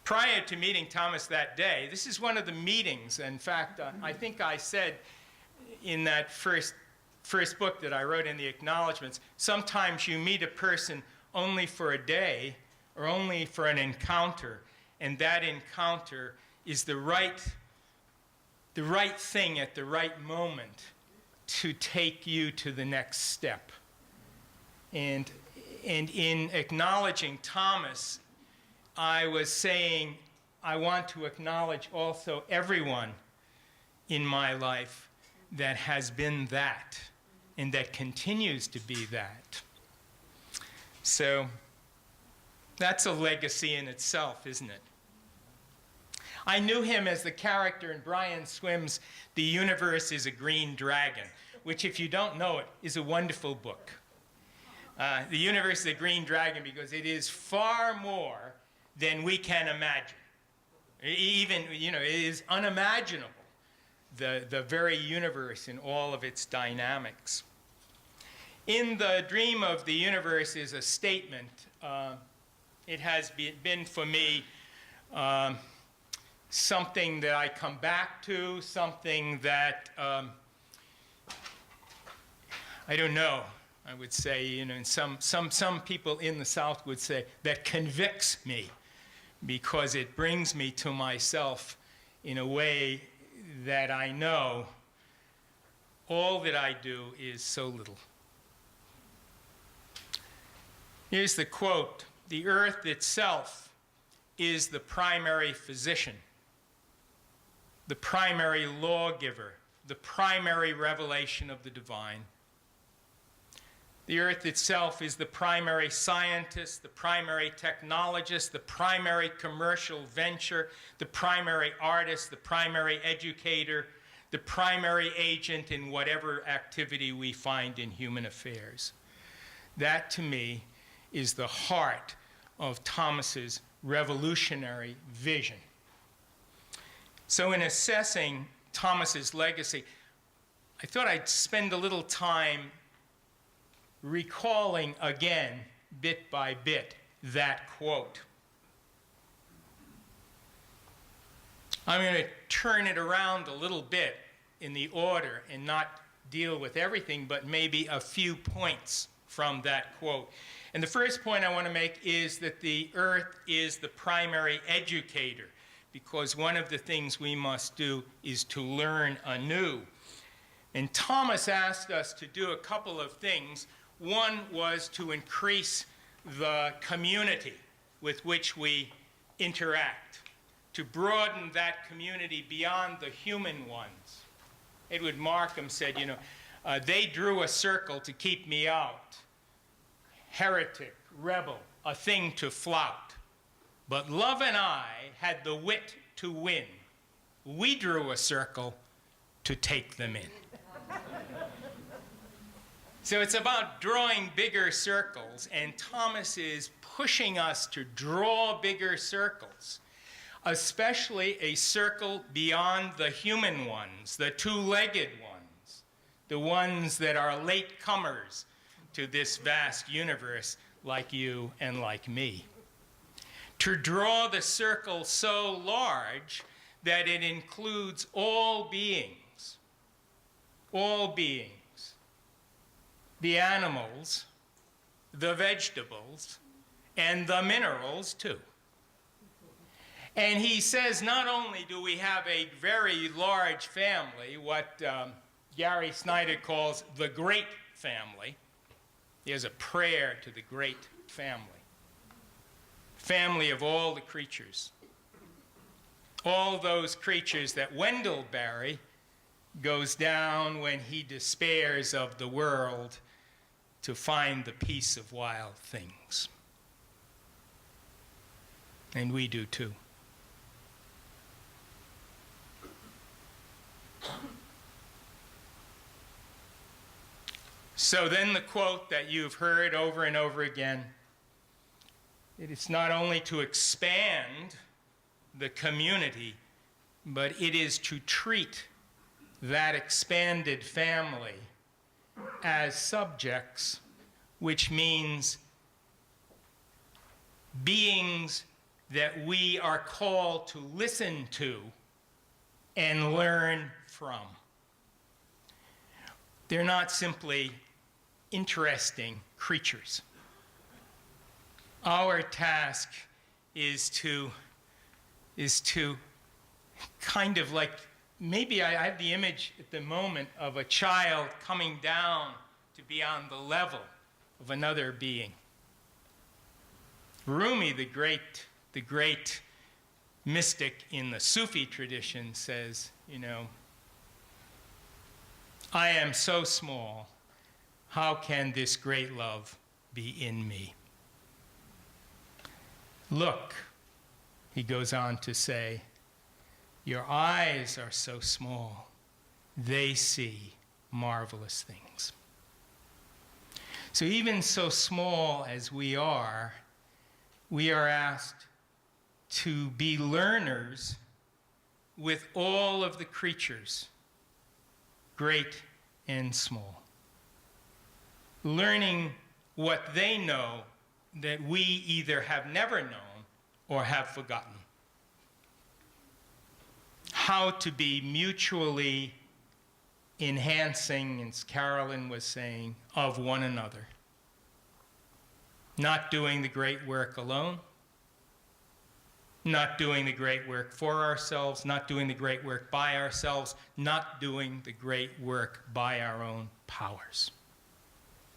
prior to meeting Thomas that day, this is one of the meetings. In fact, I think I said in that first book that I wrote in the acknowledgments, sometimes you meet a person only for a day or only for an encounter, and that encounter is the right thing at the right moment to take you to the next step. And in acknowledging Thomas, I was saying I want to acknowledge also everyone in my life that has been that and that continues to be that. So that's a legacy in itself, isn't it? I knew him as the character in Brian Swimm's The Universe is a Green Dragon, which, if you don't know it, is a wonderful book. The Universe is a Green Dragon because it is far more than we can imagine. Even, it is unimaginable, the very universe in all of its dynamics. In The Dream of the Universe is a statement. It has been for me something that I come back to, something that, I don't know, I would say, and some people in the South would say, that convicts me because it brings me to myself in a way that I know all that I do is so little. Here's the quote: "The earth itself is the primary physician, the primary lawgiver, the primary revelation of the divine. The earth itself is the primary scientist, the primary technologist, the primary commercial venture, the primary artist, the primary educator, the primary agent in whatever activity we find in human affairs." That, to me, is the heart of Thomas's revolutionary vision. So in assessing Thomas's legacy, I thought I'd spend a little time recalling again, bit by bit, that quote. I'm going to turn it around a little bit in the order and not deal with everything, but maybe a few points from that quote. And the first point I want to make is that the earth is the primary educator, because one of the things we must do is to learn anew. And Thomas asked us to do a couple of things. One was to increase the community with which we interact, to broaden that community beyond the human ones. Edward Markham said, they drew a circle to keep me out. Heretic, rebel, a thing to flout. But love and I had the wit to win. We drew a circle to take them in. So it's about drawing bigger circles, and Thomas is pushing us to draw bigger circles, especially a circle beyond the human ones, the two-legged ones, the ones that are latecomers to this vast universe like you and like me. To draw the circle so large that it includes all beings, the animals, the vegetables, and the minerals too. And he says not only do we have a very large family, what Gary Snyder calls the great family. There's a prayer to the great family. Family of all the creatures. All those creatures that Wendell Berry goes down when he despairs of the world to find the peace of wild things. And we do too. So then the quote that you've heard over and over again, it is not only to expand the community, but it is to treat that expanded family as subjects, which means beings that we are called to listen to and learn from. They're not simply interesting creatures. Our task is to kind of like, maybe I have the image at the moment of a child coming down to be on the level of another being. Rumi, the great mystic in the Sufi tradition, says, I am so small, how can this great love be in me? Look, he goes on to say, your eyes are so small, they see marvelous things. So even so small as we are asked to be learners with all of the creatures, great and small. Learning what they know that we either have never known or have forgotten. How to be mutually enhancing, as Carolyn was saying, of one another. Not doing the great work alone, not doing the great work for ourselves, not doing the great work by ourselves, not doing the great work by our own powers.